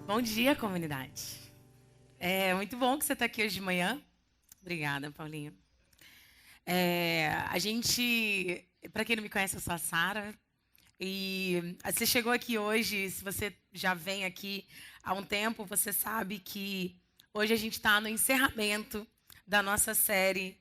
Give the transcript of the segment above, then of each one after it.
Bom dia, comunidade. É muito bom que você está aqui hoje de manhã. Obrigada, Paulinho. A gente, para quem não me conhece, eu sou a Sara. E você chegou aqui hoje, se você já vem aqui há um tempo, você sabe que hoje a gente está no encerramento da nossa série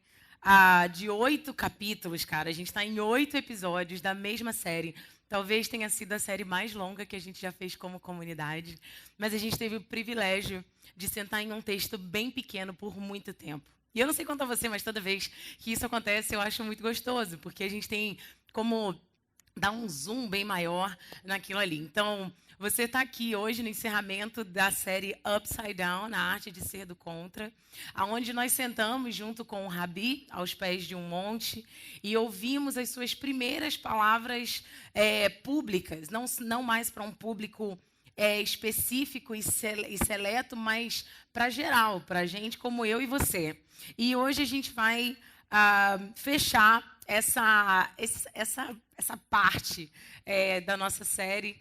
de 8 capítulos, cara. A gente está em 8 episódios da mesma série. Talvez tenha sido a série mais longa que a gente já fez como comunidade, mas a gente teve o privilégio de sentar em um texto bem pequeno por muito tempo. E eu não sei quanto a você, mas toda vez que isso acontece, eu acho muito gostoso, porque a gente tem como dar um zoom bem maior naquilo ali. Então, você está aqui hoje no encerramento da série Upside Down, na arte de ser do contra, aonde nós sentamos junto com o Rabi aos pés de um monte e ouvimos as suas primeiras palavras públicas, não mais para um público específico e seleto, mas para geral, para gente como eu e você. E hoje a gente vai fechar essa parte da nossa série.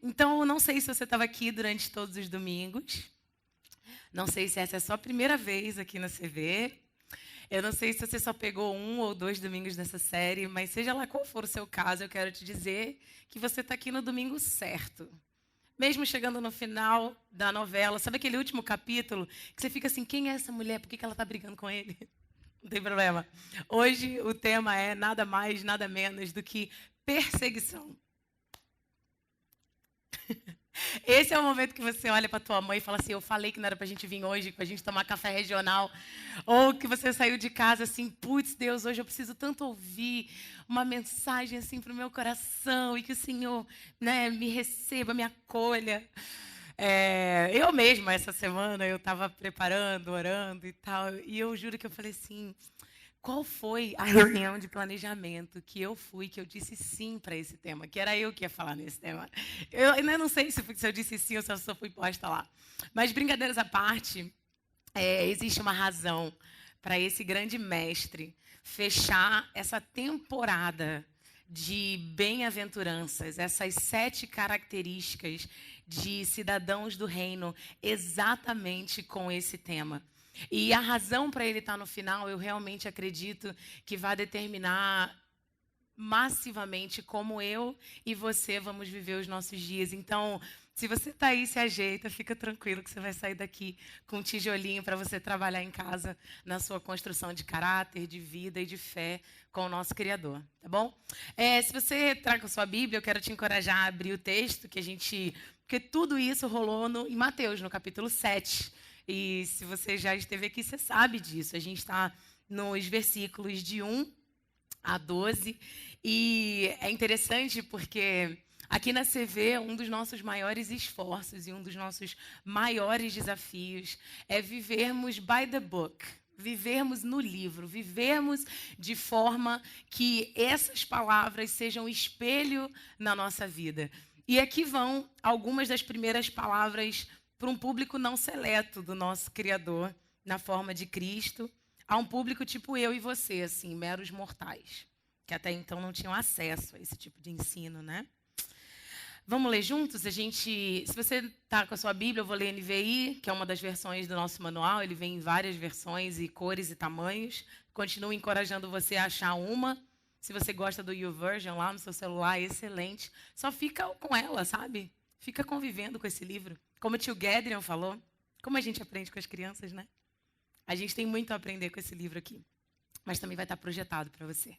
Então, eu não sei se você estava aqui durante todos os domingos. Não sei se essa é a sua primeira vez aqui na CV. Eu não sei se você só pegou 1 ou 2 domingos nessa série, mas seja lá qual for o seu caso, eu quero te dizer que você está aqui no domingo certo. Mesmo chegando no final da novela, sabe aquele último capítulo que você fica assim, quem é essa mulher? Por que ela está brigando com ele? Não tem problema. Hoje o tema é nada mais, nada menos do que perseguição. Esse é o momento que você olha para tua mãe e fala assim, eu falei que não era para a gente vir hoje, para a gente tomar café regional. Ou que você saiu de casa assim, putz, Deus, hoje eu preciso tanto ouvir uma mensagem assim para o meu coração e que o Senhor, me receba, me acolha. Eu mesma, essa semana, eu estava preparando, orando e tal, e eu juro que eu falei assim, qual foi a reunião de planejamento que eu fui, que eu disse sim para esse tema, que era eu que ia falar nesse tema. Eu ainda não sei se eu disse sim ou se eu só fui posta lá. Mas, brincadeiras à parte, existe uma razão para esse grande mestre fechar essa temporada de bem-aventuranças, essas 7 características de cidadãos do reino, exatamente com esse tema. E a razão para ele estar no final, eu realmente acredito que vai determinar massivamente como eu e você vamos viver os nossos dias. Então, se você está aí, se ajeita, fica tranquilo que você vai sair daqui com um tijolinho para você trabalhar em casa na sua construção de caráter, de vida e de fé com o nosso Criador, tá bom? Se você traga a sua Bíblia, eu quero te encorajar a abrir o texto porque tudo isso rolou em Mateus, no capítulo 7. E se você já esteve aqui, você sabe disso. A gente está nos versículos de 1 a 12. E é interessante porque aqui na CV, um dos nossos maiores esforços e um dos nossos maiores desafios é vivermos by the book. Vivermos no livro, vivermos de forma que essas palavras sejam espelho na nossa vida. E aqui vão algumas das primeiras palavras para um público não seleto do nosso Criador, na forma de Cristo, a um público tipo eu e você, assim, meros mortais, que até então não tinham acesso a esse tipo de ensino, né? Vamos ler juntos? Se você está com a sua Bíblia, eu vou ler NVI, que é uma das versões do nosso manual. Ele vem em várias versões e cores e tamanhos. Continuo encorajando você a achar uma. Se você gosta do YouVersion lá no seu celular, excelente. Só fica com ela, sabe? Fica convivendo com esse livro. Como o tio Gedrion falou, como a gente aprende com as crianças, né? A gente tem muito a aprender com esse livro aqui. Mas também vai estar projetado para você.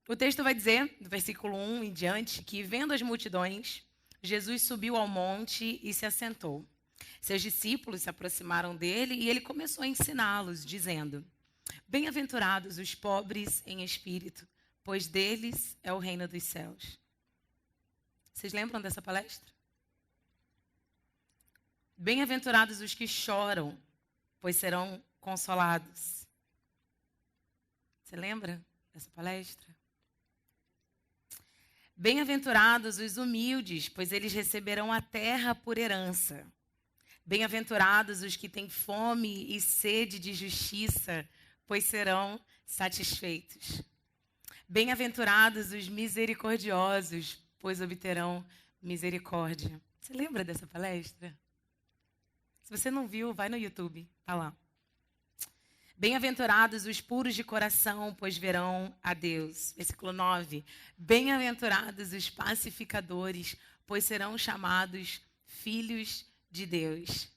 O texto vai dizer, do versículo 1 em diante, que vendo as multidões, Jesus subiu ao monte e se assentou. Seus discípulos se aproximaram dele e ele começou a ensiná-los, dizendo: Bem-aventurados os pobres em espírito, pois deles é o reino dos céus. Vocês lembram dessa palestra? Bem-aventurados os que choram, pois serão consolados. Você lembra dessa palestra? Bem-aventurados os humildes, pois eles receberão a terra por herança. Bem-aventurados os que têm fome e sede de justiça, pois serão satisfeitos. Bem-aventurados os misericordiosos, pois obterão misericórdia. Você lembra dessa palestra? Se você não viu, vai no YouTube, tá lá. Bem-aventurados os puros de coração, pois verão a Deus. Versículo 9. Bem-aventurados os pacificadores, pois serão chamados filhos de Deus.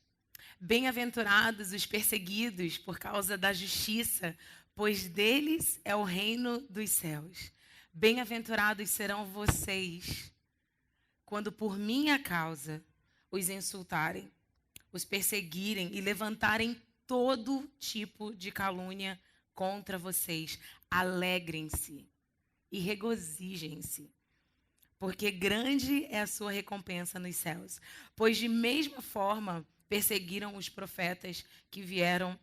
Bem-aventurados os perseguidos por causa da justiça, pois deles é o reino dos céus. Bem-aventurados serão vocês, quando por minha causa os insultarem, os perseguirem e levantarem todo tipo de calúnia contra vocês. Alegrem-se e regozijem-se, porque grande é a sua recompensa nos céus. Pois de mesma forma perseguiram os profetas que vieram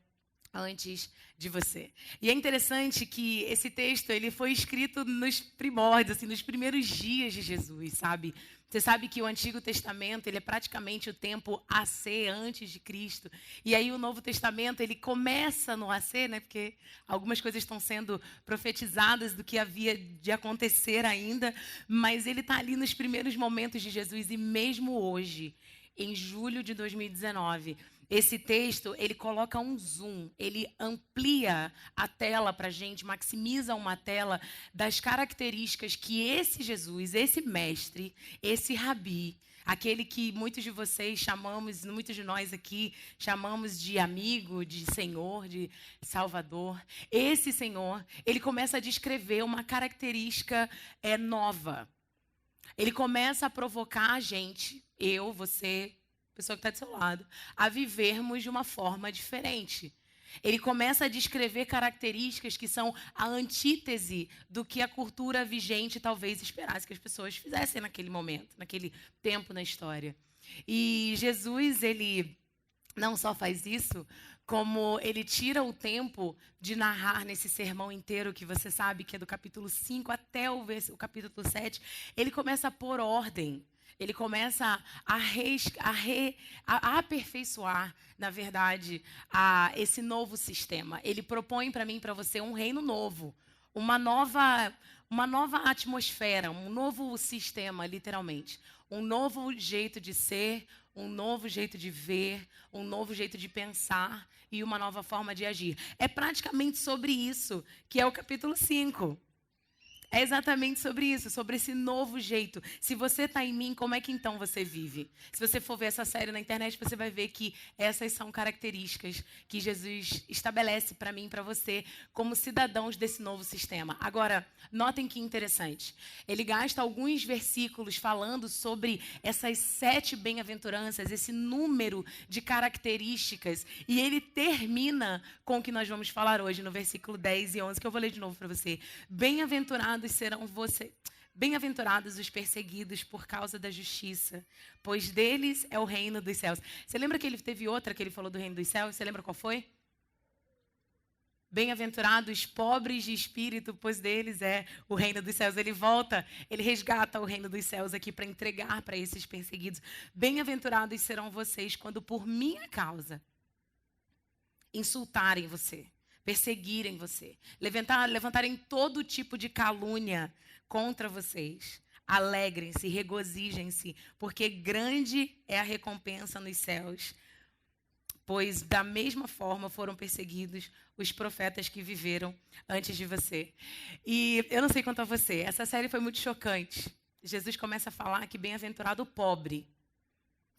antes de você. E é interessante que esse texto ele foi escrito nos primórdios, assim, nos primeiros dias de Jesus, sabe? Você sabe que o Antigo Testamento ele é praticamente o tempo AC antes de Cristo. E aí o Novo Testamento ele começa no AC, né? Porque algumas coisas estão sendo profetizadas do que havia de acontecer ainda, mas ele está ali nos primeiros momentos de Jesus e mesmo hoje, em julho de 2019, esse texto, ele coloca um zoom, ele amplia a tela para a gente, maximiza uma tela das características que esse Jesus, esse mestre, esse rabi, aquele que muitos de vocês chamamos, muitos de nós aqui chamamos de amigo, de Senhor, de Salvador. Esse Senhor, ele começa a descrever uma característica nova. Ele começa a provocar a gente, eu, você, pessoa que está do seu lado, a vivermos de uma forma diferente. Ele começa a descrever características que são a antítese do que a cultura vigente talvez esperasse que as pessoas fizessem naquele momento, naquele tempo na história. E Jesus, ele não só faz isso, como ele tira o tempo de narrar nesse sermão inteiro, que você sabe que é do capítulo 5 até o capítulo 7, ele começa a pôr ordem. Ele começa a aperfeiçoar, na verdade, esse novo sistema. Ele propõe para mim e para você um reino novo, uma nova atmosfera, um novo sistema, literalmente. Um novo jeito de ser, um novo jeito de ver, um novo jeito de pensar e uma nova forma de agir. É praticamente sobre isso que é o capítulo 5. É exatamente sobre isso, sobre esse novo jeito. Se você está em mim, como é que então você vive? Se você for ver essa série na internet, você vai ver que essas são características que Jesus estabelece para mim e para você como cidadãos desse novo sistema. Agora, notem que interessante. Ele gasta alguns versículos falando sobre essas 7 bem-aventuranças, esse número de características. E ele termina com o que nós vamos falar hoje, no versículo 10 e 11, que eu vou ler de novo para você. Bem-aventurados serão vocês. Bem-aventurados os perseguidos por causa da justiça, pois deles é o reino dos céus. Você lembra que ele teve outra que ele falou do reino dos céus? Você lembra qual foi? Bem-aventurados pobres de espírito, pois deles é o reino dos céus. Ele volta, ele resgata o reino dos céus aqui para entregar para esses perseguidos. Bem-aventurados serão vocês quando por minha causa insultarem você, perseguirem você, levantarem todo tipo de calúnia contra vocês. Alegrem-se, regozijem-se, porque grande é a recompensa nos céus. Pois da mesma forma foram perseguidos os profetas que viveram antes de você. E eu não sei quanto a você, essa série foi muito chocante. Jesus começa a falar que bem-aventurado o pobre.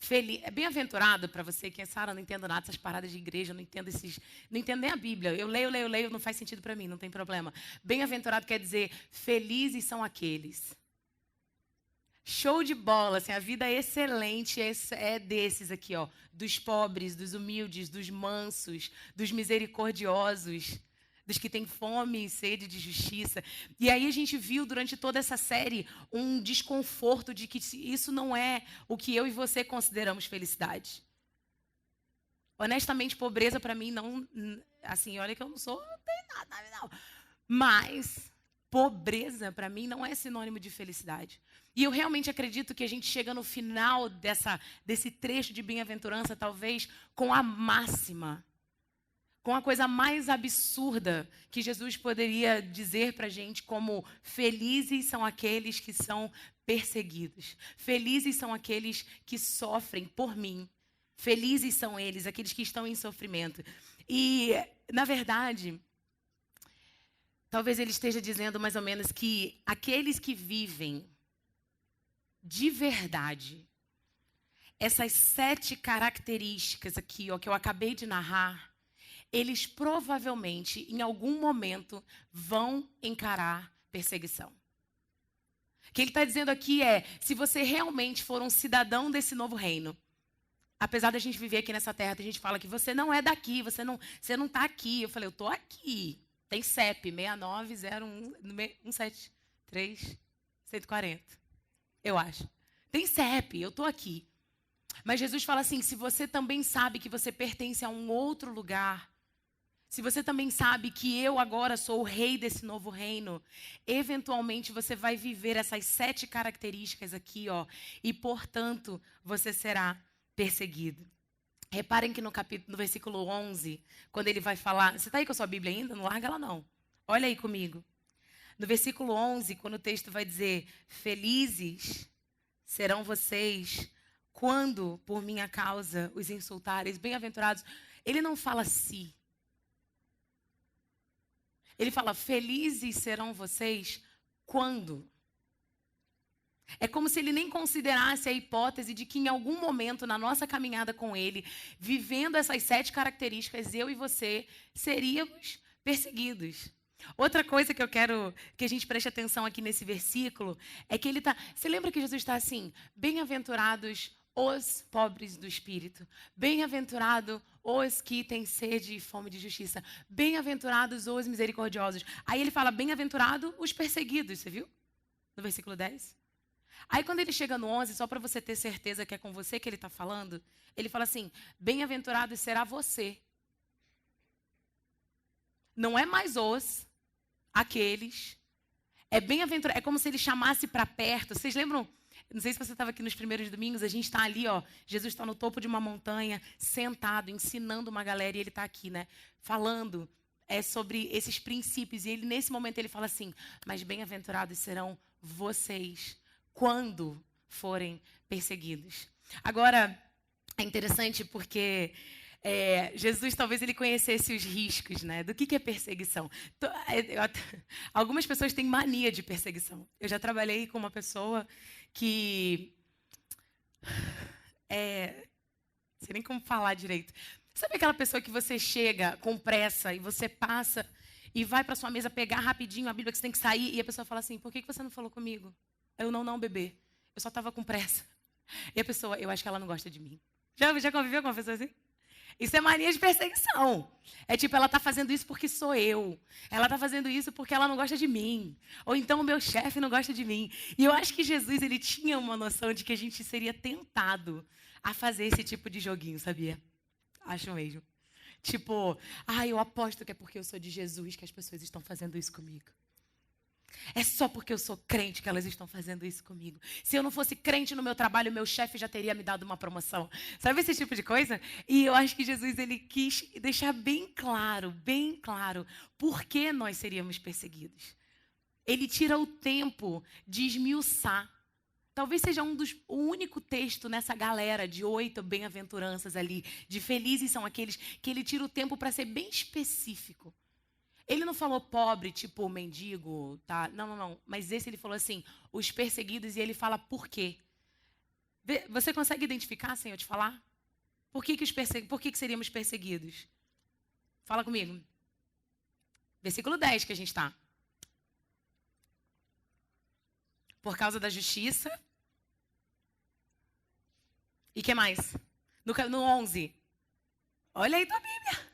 Feliz, é bem-aventurado para você que é Sara, não entendo nada dessas paradas de igreja, não entendo nem a Bíblia. Eu leio, não faz sentido para mim, não tem problema. Bem-aventurado quer dizer felizes são aqueles. Show de bola, assim, a vida é excelente, é desses aqui, ó, dos pobres, dos humildes, dos mansos, dos misericordiosos, dos que têm fome e sede de justiça. E aí a gente viu durante toda essa série um desconforto de que isso não é o que eu e você consideramos felicidade. Honestamente, pobreza para mim não, assim, olha que eu não tenho nada, não. Mas pobreza para mim não é sinônimo de felicidade. E eu realmente acredito que a gente chega no final desse trecho de bem-aventurança, talvez com a máxima, com a coisa mais absurda que Jesus poderia dizer para a gente, como felizes são aqueles que são perseguidos. Felizes são aqueles que sofrem por mim. Felizes são eles, aqueles que estão em sofrimento. E, na verdade, talvez ele esteja dizendo mais ou menos que aqueles que vivem de verdade, essas 7 características aqui, ó, que eu acabei de narrar, eles provavelmente, em algum momento, vão encarar perseguição. O que ele está dizendo aqui é, se você realmente for um cidadão desse novo reino, apesar da gente viver aqui nessa terra, a gente fala que você não é daqui, você não está aqui. Eu falei, eu estou aqui. Tem CEP, 690173140. Eu acho. Tem CEP, eu estou aqui. Mas Jesus fala assim, se você também sabe que você pertence a um outro lugar, se você também sabe que eu agora sou o rei desse novo reino, eventualmente você vai viver essas 7 características aqui, ó, e portanto você será perseguido. Reparem que no versículo 11, quando ele vai falar... Você está aí com a sua Bíblia ainda? Não larga ela não. Olha aí comigo. No versículo 11, quando o texto vai dizer, felizes serão vocês quando, por minha causa, os insultareis, bem-aventurados. Ele não fala se. Ele fala, felizes serão vocês quando. É como se ele nem considerasse a hipótese de que em algum momento na nossa caminhada com ele, vivendo essas 7 características, eu e você seríamos perseguidos. Outra coisa que eu quero que a gente preste atenção aqui nesse versículo é que ele está... Você lembra que Jesus está assim? Bem-aventurados os pobres do espírito. Bem-aventurado os que têm sede e fome de justiça. Bem-aventurados os misericordiosos. Aí ele fala, bem-aventurado os perseguidos, você viu? No versículo 10. Aí quando ele chega no 11, só para você ter certeza que é com você que ele está falando, ele fala assim, bem-aventurado será você. Não é mais aqueles. É bem-aventurado, é como se ele chamasse para perto. Vocês lembram? Não sei se você estava aqui nos primeiros domingos, a gente está ali, ó. Jesus está no topo de uma montanha, sentado, ensinando uma galera, e ele está aqui, né? Falando sobre esses princípios. E ele, nesse momento, ele fala assim, mas bem-aventurados serão vocês quando forem perseguidos. Agora, é interessante porque Jesus talvez ele conhecesse os riscos, né? Do que é perseguição. Algumas pessoas têm mania de perseguição. Eu já trabalhei com uma pessoa que... não sei nem como falar direito. Sabe aquela pessoa que você chega com pressa e você passa e vai para sua mesa pegar rapidinho a Bíblia que você tem que sair e a pessoa fala assim, por que você não falou comigo? Eu não, bebê. Eu só estava com pressa. E a pessoa, eu acho que ela não gosta de mim. Já conviveu com uma pessoa assim? Isso é mania de perseguição. É tipo, ela está fazendo isso porque sou eu. Ela está fazendo isso porque ela não gosta de mim. Ou então o meu chefe não gosta de mim. E eu acho que Jesus ele tinha uma noção de que a gente seria tentado a fazer esse tipo de joguinho, sabia? Acho mesmo. Tipo, eu aposto que é porque eu sou de Jesus que as pessoas estão fazendo isso comigo. É só porque eu sou crente que elas estão fazendo isso comigo. Se eu não fosse crente no meu trabalho, meu chefe já teria me dado uma promoção. Sabe esse tipo de coisa? E eu acho que Jesus ele quis deixar bem claro, por que nós seríamos perseguidos. Ele tira o tempo de esmiuçar. Talvez seja o único texto nessa galera de 8 bem-aventuranças ali, de felizes são aqueles que ele tira o tempo para ser bem específico. Ele não falou pobre, tipo mendigo, tá? Não. Mas esse ele falou assim, os perseguidos, e ele fala por quê. Você consegue identificar sem eu te falar? Por que seríamos perseguidos? Fala comigo. Versículo 10 que a gente está. Por causa da justiça. E o que mais? No 11. Olha aí tua Bíblia.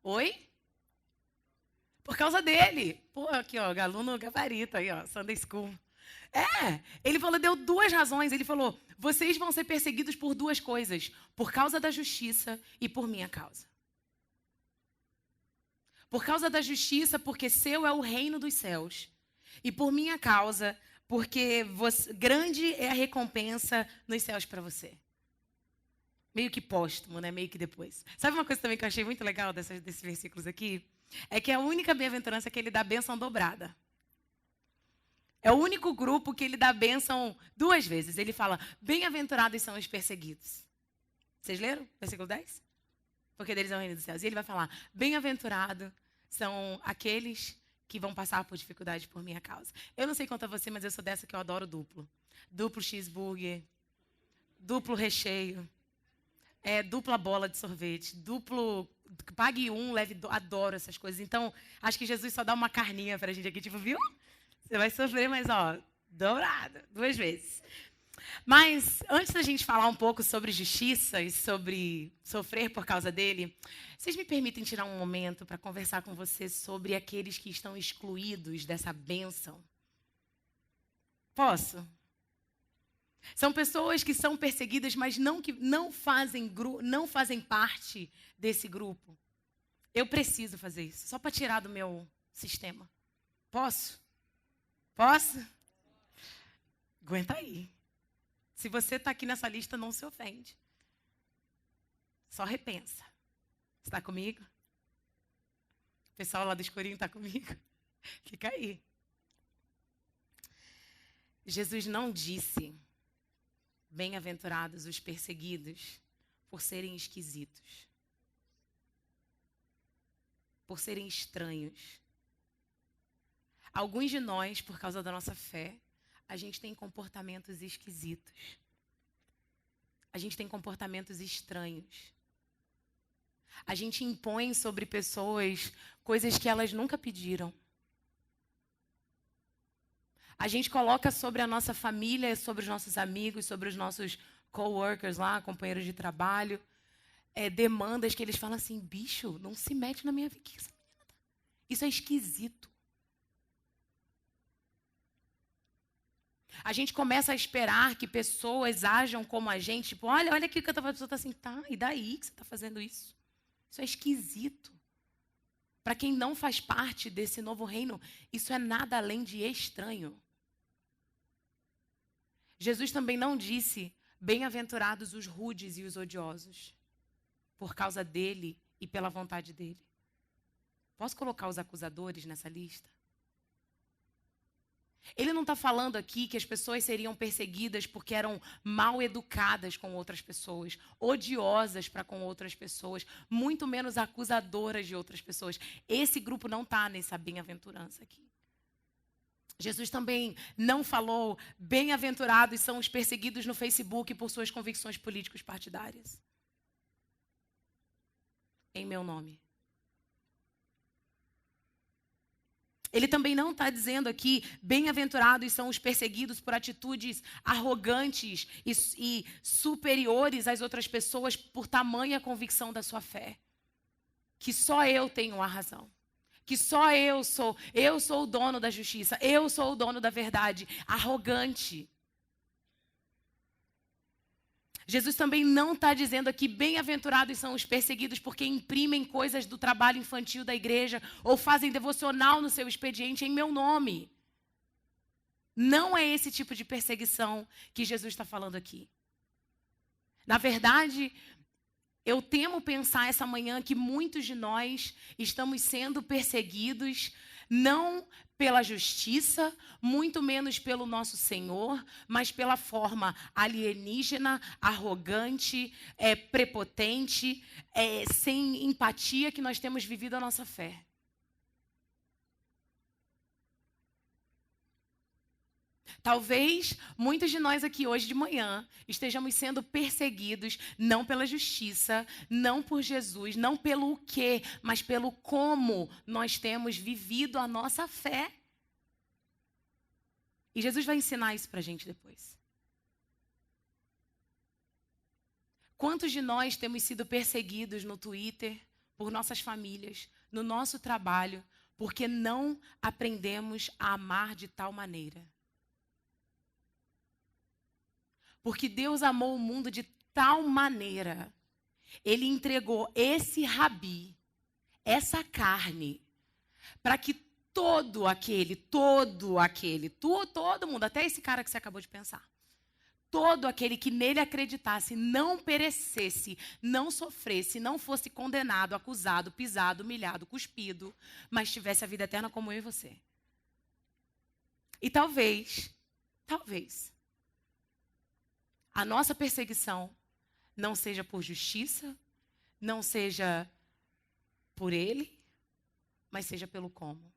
Oi? Por causa dele. Pô, aqui, ó, aluno gabarito aí, ó, Sunday School. Ele falou, deu 2 razões. Ele falou, vocês vão ser perseguidos por 2 coisas. Por causa da justiça e por minha causa. Por causa da justiça, porque seu é o reino dos céus. E por minha causa, porque grande é a recompensa nos céus para você. Meio que póstumo, né? Meio que depois. Sabe uma coisa também que eu achei muito legal desses versículos aqui? É que a única bem-aventurança é que ele dá bênção dobrada. É o único grupo que ele dá bênção 2 vezes. Ele fala, bem-aventurados são os perseguidos. Vocês leram? Versículo 10? Porque deles é o reino dos céus. E ele vai falar, bem-aventurado são aqueles que vão passar por dificuldade por minha causa. Eu não sei quanto a você, mas eu sou dessa que eu adoro duplo. Duplo cheeseburger, duplo recheio, dupla bola de sorvete, duplo, pague um, leve, adoro essas coisas. Então, acho que Jesus só dá uma carninha pra gente aqui, tipo, viu? Você vai sofrer, mas dobrado, 2 vezes. Mas, antes da gente falar um pouco sobre justiça e sobre sofrer por causa dele, vocês me permitem tirar um momento para conversar com vocês sobre aqueles que estão excluídos dessa bênção? Posso? São pessoas que são perseguidas, mas que não fazem parte desse grupo. Eu preciso fazer isso, só para tirar do meu sistema. Posso? Posso? Aguenta aí. Se você está aqui nessa lista, não se ofende. Só repensa. Está comigo? O pessoal lá do escurinho está comigo? Fica aí. Jesus não disse, bem-aventurados os perseguidos, por serem esquisitos, por serem estranhos. Alguns de nós, por causa da nossa fé, a gente tem comportamentos esquisitos. A gente tem comportamentos estranhos. A gente impõe sobre pessoas coisas que elas nunca pediram. A gente coloca sobre a nossa família, sobre os nossos amigos, sobre os nossos coworkers lá, companheiros de trabalho, demandas que eles falam assim, bicho, não se mete na minha vida. Isso é esquisito. A gente começa a esperar que pessoas ajam como a gente. Tipo, olha aqui o que a pessoa está assim. Tá, e daí que você está fazendo isso? Isso é esquisito. Para quem não faz parte desse novo reino, isso é nada além de estranho. Jesus também não disse, bem-aventurados os rudes e os odiosos, por causa dele e pela vontade dele. Posso colocar os acusadores nessa lista? Ele não está falando aqui que as pessoas seriam perseguidas porque eram mal educadas com outras pessoas, odiosas para com outras pessoas, muito menos acusadoras de outras pessoas. Esse grupo não está nessa bem-aventurança aqui. Jesus também não falou, bem-aventurados são os perseguidos no Facebook por suas convicções políticos partidárias. Em meu nome. Ele também não está dizendo aqui, bem-aventurados são os perseguidos por atitudes arrogantes e superiores às outras pessoas por tamanha convicção da sua fé. Que só eu tenho a razão. Que só eu sou o dono da justiça, eu sou o dono da verdade. Arrogante. Jesus também não está dizendo aqui, bem-aventurados são os perseguidos porque imprimem coisas do trabalho infantil da igreja ou fazem devocional no seu expediente em meu nome. Não é esse tipo de perseguição que Jesus está falando aqui. Na verdade, eu temo pensar essa manhã que muitos de nós estamos sendo perseguidos não pela justiça, muito menos pelo nosso Senhor, mas pela forma alienígena, arrogante, prepotente, sem empatia que nós temos vivido a nossa fé. Talvez muitos de nós aqui hoje de manhã estejamos sendo perseguidos não pela justiça, não por Jesus, não pelo quê, mas pelo como nós temos vivido a nossa fé. E Jesus vai ensinar isso para a gente depois. Quantos de nós temos sido perseguidos no Twitter, por nossas famílias, no nosso trabalho, porque não aprendemos a amar de tal maneira? Porque Deus amou o mundo de tal maneira, Ele entregou esse rabi, essa carne, para que todo mundo, até esse cara que você acabou de pensar, todo aquele que nele acreditasse, não perecesse, não sofresse, não fosse condenado, acusado, pisado, humilhado, cuspido, mas tivesse a vida eterna como eu e você. E talvez, a nossa perseguição não seja por justiça, não seja por ele, mas seja pelo como.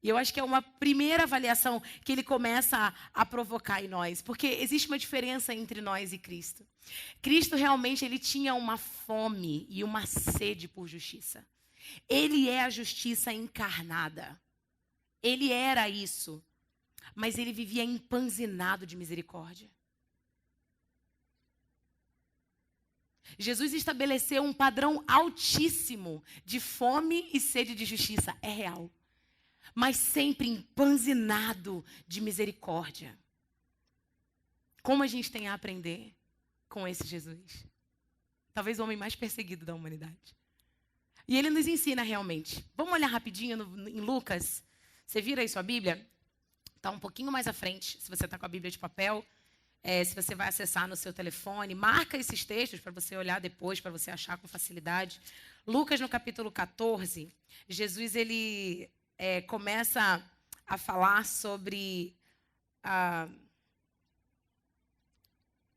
E eu acho que é uma primeira avaliação que ele começa a provocar em nós. Porque existe uma diferença entre nós e Cristo. Cristo realmente ele tinha uma fome e uma sede por justiça. Ele é a justiça encarnada. Ele era isso. Mas ele vivia empanzinado de misericórdia. Jesus estabeleceu um padrão altíssimo de fome e sede de justiça. É real. Mas sempre empanzinado de misericórdia. Como a gente tem a aprender com esse Jesus? Talvez o homem mais perseguido da humanidade. E ele nos ensina realmente. Vamos olhar rapidinho em Lucas. Você vira aí sua Bíblia? Está um pouquinho mais à frente, se você está com a Bíblia de papel. Se você vai acessar no seu telefone, marca esses textos para você olhar depois, para você achar com facilidade. Lucas, no capítulo 14, Jesus, ele começa a falar sobre...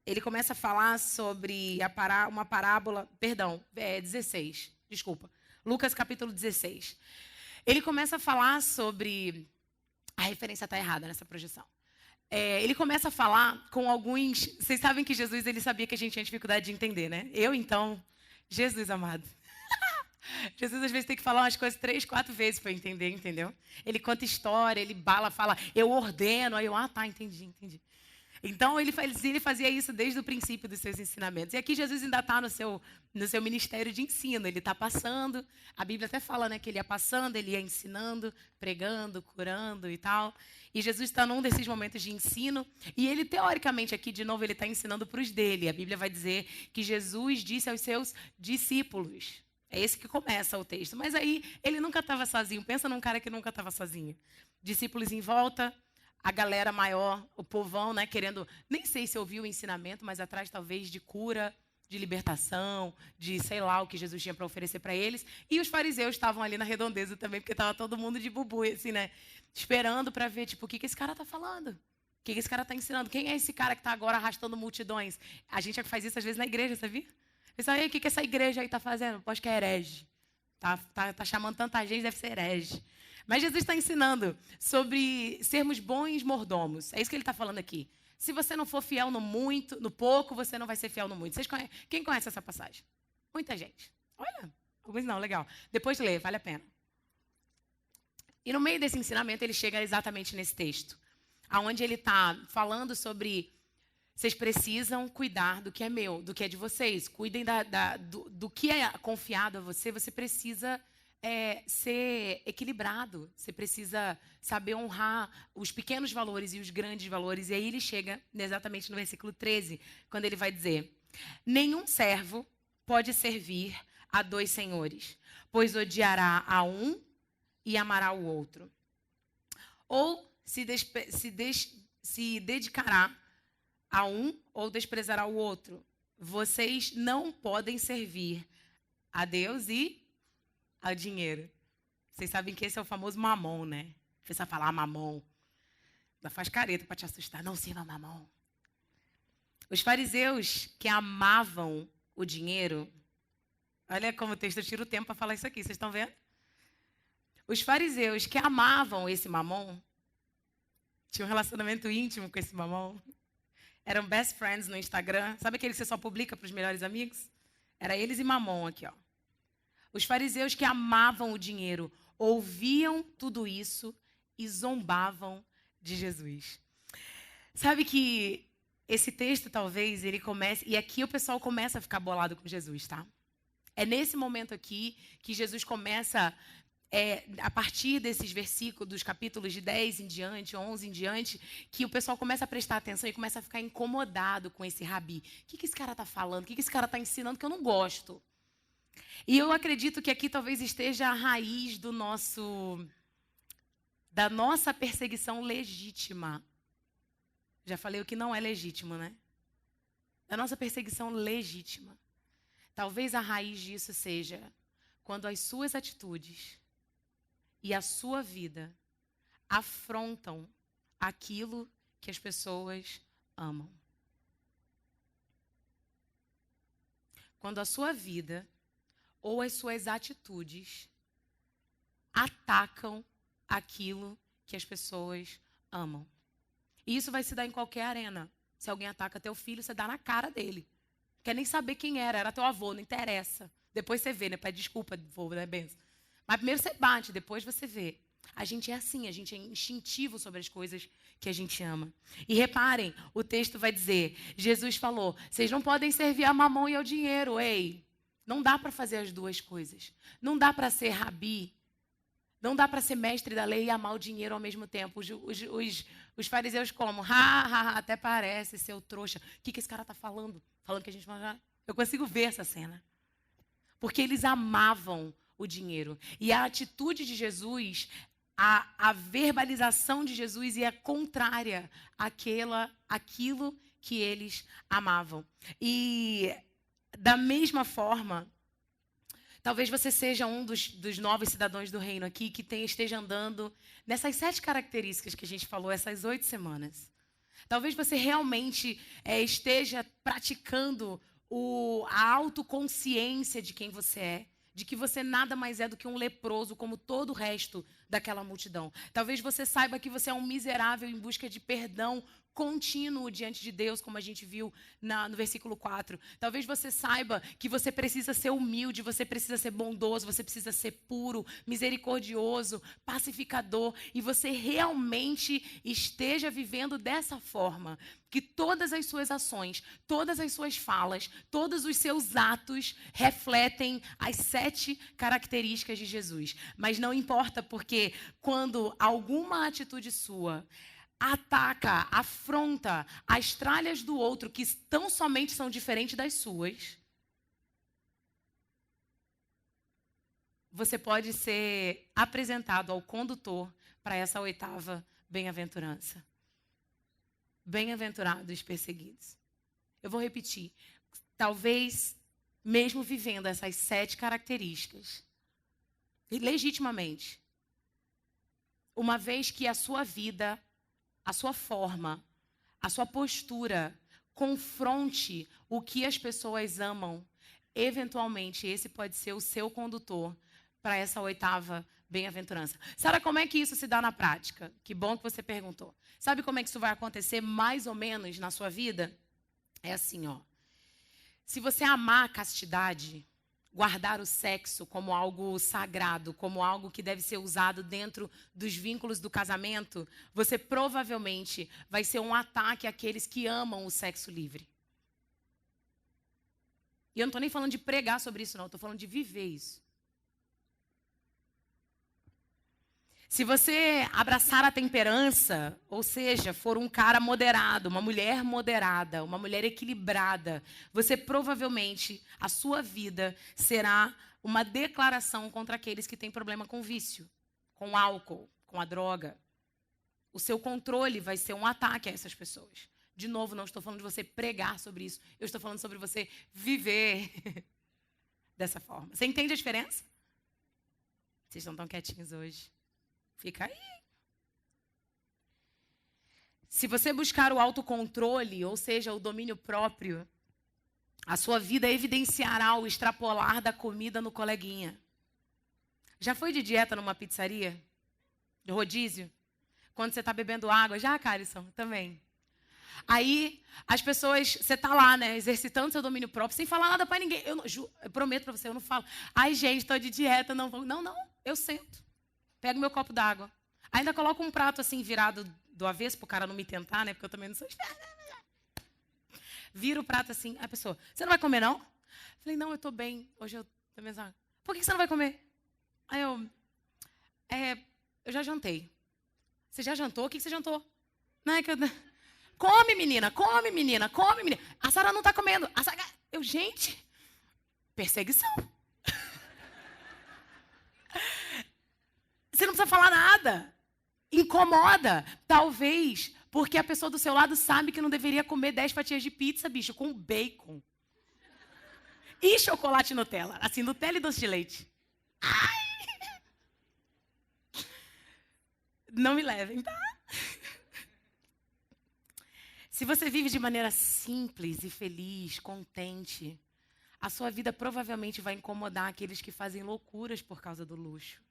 ele começa a falar sobre uma parábola... Perdão, 16, desculpa. Lucas, capítulo 16. Ele começa a falar sobre... A referência está errada nessa projeção. Ele começa a falar com alguns... Vocês sabem que Jesus ele sabia que a gente tinha dificuldade de entender, né? Eu, então... Jesus amado. Jesus, às vezes, tem que falar umas coisas 3, 4 vezes para eu entender, entendeu? Ele conta história, ele fala, eu ordeno. Aí eu, tá, entendi. Então, ele fazia isso desde o princípio dos seus ensinamentos. E aqui Jesus ainda está no seu ministério de ensino. Ele está passando, a Bíblia até fala, né, que ele ia passando, ele ia ensinando, pregando, curando e tal. E Jesus está num desses momentos de ensino. E ele, teoricamente, aqui, de novo, ele está ensinando para os dele. A Bíblia vai dizer que Jesus disse aos seus discípulos. É esse que começa o texto. Mas aí, ele nunca estava sozinho. Pensa num cara que nunca estava sozinho. Discípulos em volta, a galera maior, o povão, né, querendo... Nem sei se ouviu o ensinamento, mas atrás, talvez, de cura, de libertação, de sei lá o que Jesus tinha para oferecer para eles. E os fariseus estavam ali na redondeza também, porque estava todo mundo de bubu, assim, né? Esperando para ver, tipo, o que esse cara está falando? O que esse cara está ensinando? Quem é esse cara que está agora arrastando multidões? A gente faz isso, às vezes, na igreja, sabia? Pensa aí, o que essa igreja aí está fazendo? Acho que é herege. Tá chamando tanta gente, deve ser herege. Mas Jesus está ensinando sobre sermos bons mordomos. É isso que ele está falando aqui. Se você não for fiel no pouco, você não vai ser fiel no muito. Quem conhece essa passagem? Muita gente. Olha, alguns não, legal. Depois lê, vale a pena. E no meio desse ensinamento, ele chega exatamente nesse texto, onde ele está falando sobre... Vocês precisam cuidar do que é meu, do que é de vocês. Cuidem do que é confiado a você. Você precisa ser equilibrado. Você precisa saber honrar os pequenos valores e os grandes valores. E aí ele chega exatamente no versículo 13, quando ele vai dizer: nenhum servo pode servir a 2 senhores, pois odiará a um e amará o outro. Ou se dedicará a um ou desprezará o outro. Vocês não podem servir a Deus e ao dinheiro. Vocês sabem que esse é o famoso mamon, né? Precisa falar mamon. Ainda faz careta para te assustar. Não sirva mamon. Os fariseus que amavam o dinheiro... Olha como o texto tira o tempo para falar isso aqui. Vocês estão vendo? Os fariseus que amavam esse mamon tinham um relacionamento íntimo com esse mamon. Eram best friends no Instagram. Sabe aquele que você só publica para os melhores amigos? Era eles e Mamon aqui, ó. Os fariseus que amavam o dinheiro ouviam tudo isso e zombavam de Jesus. Sabe que esse texto, talvez, ele comece... E aqui o pessoal começa a ficar bolado com Jesus, tá? É nesse momento aqui que Jesus começa... a partir desses versículos, dos capítulos de 10 em diante, 11 em diante, que o pessoal começa a prestar atenção e começa a ficar incomodado com esse rabi. O que esse cara está falando? O que esse cara está ensinando que eu não gosto? E eu acredito que aqui talvez esteja a raiz da nossa perseguição legítima. Já falei o que não é legítimo, né? Da nossa perseguição legítima. Talvez a raiz disso seja quando as suas atitudes e a sua vida afrontam aquilo que as pessoas amam. Quando a sua vida ou as suas atitudes atacam aquilo que as pessoas amam. E isso vai se dar em qualquer arena. Se alguém ataca teu filho, você dá na cara dele. Quer nem saber quem era teu avô, não interessa. Depois você vê, né? Pede desculpa, vô, né, benção. Mas primeiro você bate, depois você vê. A gente é assim, a gente é instintivo sobre as coisas que a gente ama. E reparem, o texto vai dizer, Jesus falou, vocês não podem servir a mamão e ao dinheiro, ei. Não dá para fazer as duas coisas. Não dá para ser rabi. Não dá para ser mestre da lei e amar o dinheiro ao mesmo tempo. Os fariseus como? Até parece, seu trouxa. O que esse cara está falando? Falando que a gente... Eu consigo ver essa cena. Porque eles amavam o dinheiro. E a atitude de Jesus, a verbalização de Jesus é contrária àquilo que eles amavam. E da mesma forma... Talvez você seja um dos novos cidadãos do reino aqui que esteja andando nessas 7 características que a gente falou essas 8 semanas. Talvez você realmente esteja praticando a autoconsciência de quem você é, de que você nada mais é do que um leproso como todo o resto daquela multidão. Talvez você saiba que você é um miserável em busca de perdão contínuo diante de Deus, como a gente viu no versículo 4. Talvez você saiba que você precisa ser humilde, você precisa ser bondoso, você precisa ser puro, misericordioso, pacificador, e você realmente esteja vivendo dessa forma, que todas as suas ações, todas as suas falas, todos os seus atos refletem as 7 características de Jesus. Mas não importa, porque quando alguma atitude sua ataca, afronta as tralhas do outro que tão somente são diferentes das suas, você pode ser apresentado ao condutor para essa 8ª bem-aventurança. Bem-aventurados os perseguidos. Eu vou repetir. Talvez, mesmo vivendo essas 7 características, legitimamente, uma vez que a sua vida, a sua forma, a sua postura confronte o que as pessoas amam, eventualmente esse pode ser o seu condutor para essa 8ª bem-aventurança. Sabe como é que isso se dá na prática? Que bom que você perguntou. Sabe como é que isso vai acontecer mais ou menos na sua vida? É assim, ó. Se você amar a castidade, guardar o sexo como algo sagrado, como algo que deve ser usado dentro dos vínculos do casamento, você provavelmente vai ser um ataque àqueles que amam o sexo livre. E eu não estou nem falando de pregar sobre isso, não. Estou falando de viver isso. Se você abraçar a temperança, ou seja, for um cara moderado, uma mulher moderada, uma mulher equilibrada, você provavelmente, a sua vida será uma declaração contra aqueles que têm problema com vício, com álcool, com a droga. O seu controle vai ser um ataque a essas pessoas. De novo, não estou falando de você pregar sobre isso, eu estou falando sobre você viver dessa forma. Você entende a diferença? Vocês estão tão quietinhos hoje. Fica aí. Se você buscar o autocontrole, ou seja, o domínio próprio, a sua vida evidenciará o extrapolar da comida no coleguinha. Já foi de dieta numa pizzaria? De rodízio? Quando você está bebendo água? Já, Carison? Também. Aí, as pessoas, você está lá, né, exercitando seu domínio próprio, sem falar nada para ninguém. Eu prometo para você, eu não falo. Ai, gente, estou de dieta, não vou. Não, eu sento. Pego meu copo d'água. Ainda coloco um prato assim virado do avesso para o cara não me tentar, né? Porque eu também não sou esperta. Viro o prato assim. A pessoa, você não vai comer, não? Falei, não, eu estou bem. Hoje eu também. Por que você não vai comer? Aí eu já jantei. Você já jantou? O que você jantou? Não é que eu... Come, menina, come, menina, come, menina. A Sara não está comendo. Gente, perseguição. Você não precisa falar nada. Incomoda. Talvez porque a pessoa do seu lado sabe que não deveria comer 10 fatias de pizza, bicho, com bacon. E chocolate Nutella. Assim, Nutella e doce de leite. Ai! Não me levem, tá? Se você vive de maneira simples e feliz, contente, a sua vida provavelmente vai incomodar aqueles que fazem loucuras por causa do luxo.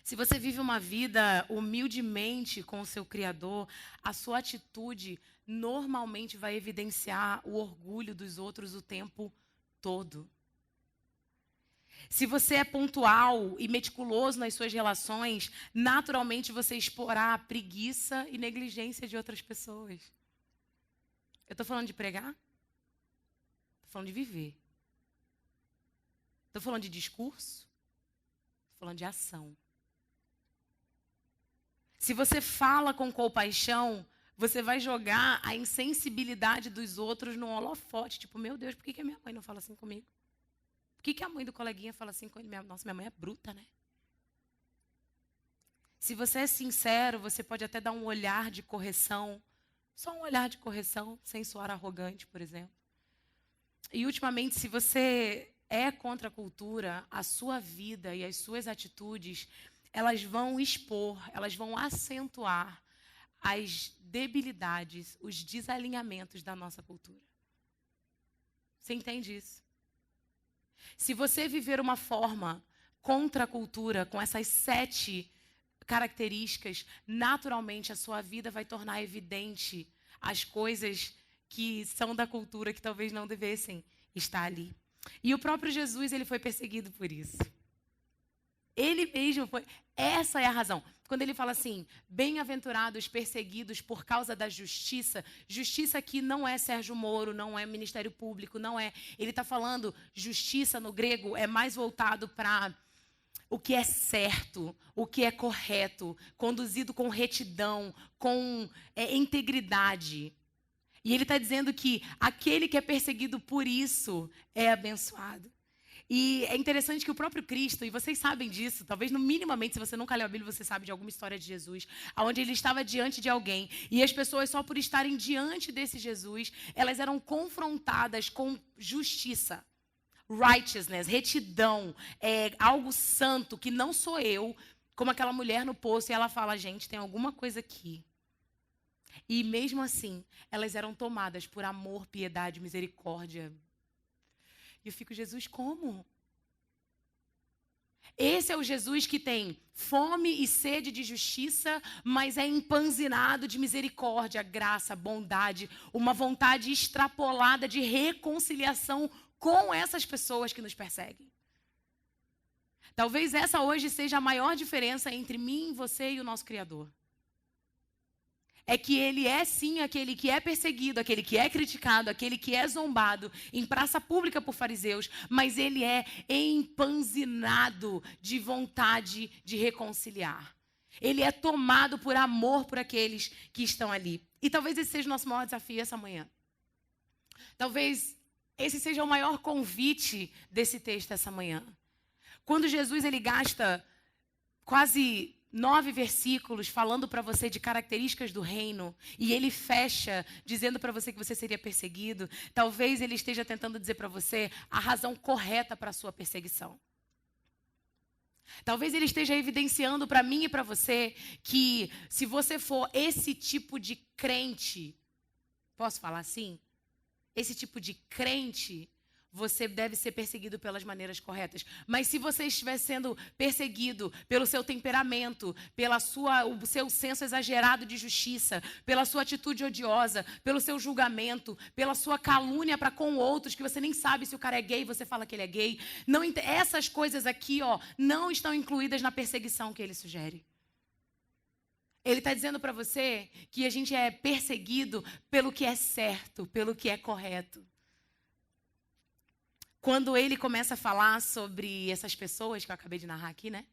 Se você vive uma vida humildemente com o seu Criador, a sua atitude normalmente vai evidenciar o orgulho dos outros o tempo todo. Se você é pontual e meticuloso nas suas relações, naturalmente você exporá a preguiça e negligência de outras pessoas. Eu estou falando de pregar? Estou falando de viver. Estou falando de discurso? Estou falando de ação. Se você fala com compaixão, você vai jogar a insensibilidade dos outros no holofote. Tipo, meu Deus, por que a minha mãe não fala assim comigo? Por que a mãe do coleguinha fala assim com ele? Nossa, minha mãe é bruta, né? Se você é sincero, você pode até dar um olhar de correção. Só um olhar de correção, sem soar arrogante, por exemplo. E, ultimamente, se você é contra a cultura, a sua vida e as suas atitudes, elas vão expor, elas vão acentuar as debilidades, os desalinhamentos da nossa cultura. Você entende isso? Se você viver uma forma contra a cultura, com essas 7 características, naturalmente a sua vida vai tornar evidente as coisas que são da cultura, que talvez não devessem estar ali. E o próprio Jesus, ele foi perseguido por isso. Ele mesmo foi. Essa é a razão. Quando ele fala assim, bem-aventurados perseguidos por causa da justiça, justiça aqui não é Sérgio Moro, não é Ministério Público, não é. Ele está falando, justiça no grego é mais voltado para o que é certo, o que é correto, conduzido com retidão, com integridade. E ele está dizendo que aquele que é perseguido por isso é abençoado. E é interessante que o próprio Cristo, e vocês sabem disso, talvez no minimamente, se você nunca leu a Bíblia, você sabe de alguma história de Jesus, onde ele estava diante de alguém, e as pessoas só por estarem diante desse Jesus, elas eram confrontadas com justiça, righteousness, retidão, algo santo, que não sou eu, como aquela mulher no poço, e ela fala, gente, tem alguma coisa aqui. E mesmo assim, elas eram tomadas por amor, piedade, misericórdia. E eu fico, Jesus, como? Esse é o Jesus que tem fome e sede de justiça, mas é empanzinado de misericórdia, graça, bondade, uma vontade extrapolada de reconciliação com essas pessoas que nos perseguem. Talvez essa hoje seja a maior diferença entre mim, você e o nosso Criador. É que ele é sim aquele que é perseguido, aquele que é criticado, aquele que é zombado em praça pública por fariseus, mas ele é empanzinado de vontade de reconciliar. Ele é tomado por amor por aqueles que estão ali. E talvez esse seja o nosso maior desafio essa manhã. Talvez esse seja o maior convite desse texto essa manhã. Quando Jesus ele gasta quase 9 versículos falando para você de características do reino, e ele fecha dizendo para você que você seria perseguido, talvez ele esteja tentando dizer para você a razão correta para a sua perseguição. Talvez ele esteja evidenciando para mim e para você que se você for esse tipo de crente, posso falar assim? Esse tipo de crente, você deve ser perseguido pelas maneiras corretas. Mas se você estiver sendo perseguido pelo seu temperamento, o seu senso exagerado de justiça, pela sua atitude odiosa, pelo seu julgamento, pela sua calúnia para com outros, que você nem sabe se o cara é gay, você fala que ele é gay. Essas coisas aqui, não estão incluídas na perseguição que ele sugere. Ele está dizendo para você que a gente é perseguido pelo que é certo, pelo que é correto. Quando ele começa a falar sobre essas pessoas que eu acabei de narrar aqui, né?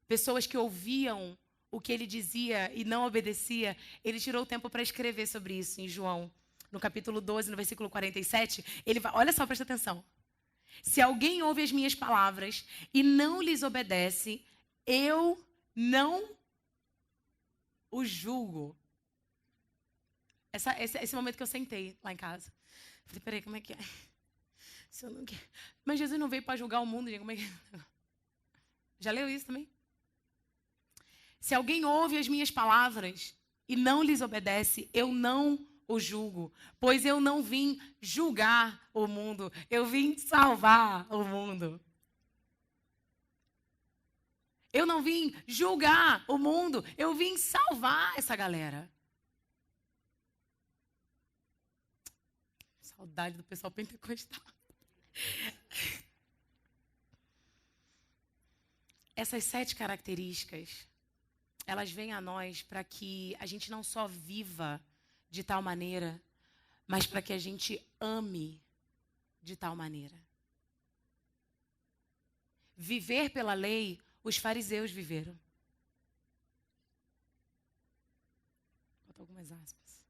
Pessoas que ouviam o que ele dizia e não obedecia, ele tirou o tempo para escrever sobre isso em João, no capítulo 12, no versículo 47. Olha só, presta atenção. Se alguém ouve as minhas palavras e não lhes obedece, eu não o julgo. Esse momento que eu sentei lá em casa. Falei, peraí, como é que é? Se eu não quero... Mas Jesus não veio para julgar o mundo, gente. Como é que... Já leu isso também? Se alguém ouve as minhas palavras e não lhes obedece, eu não o julgo, pois eu não vim julgar o mundo, eu vim salvar o mundo. Eu não vim julgar o mundo, eu vim salvar essa galera. Saudade do pessoal pentecostal. Essas 7 características, elas vêm a nós para que a gente não só viva de tal maneira, mas para que a gente ame de tal maneira. Viver pela lei, os fariseus viveram. Vou botar algumas aspas.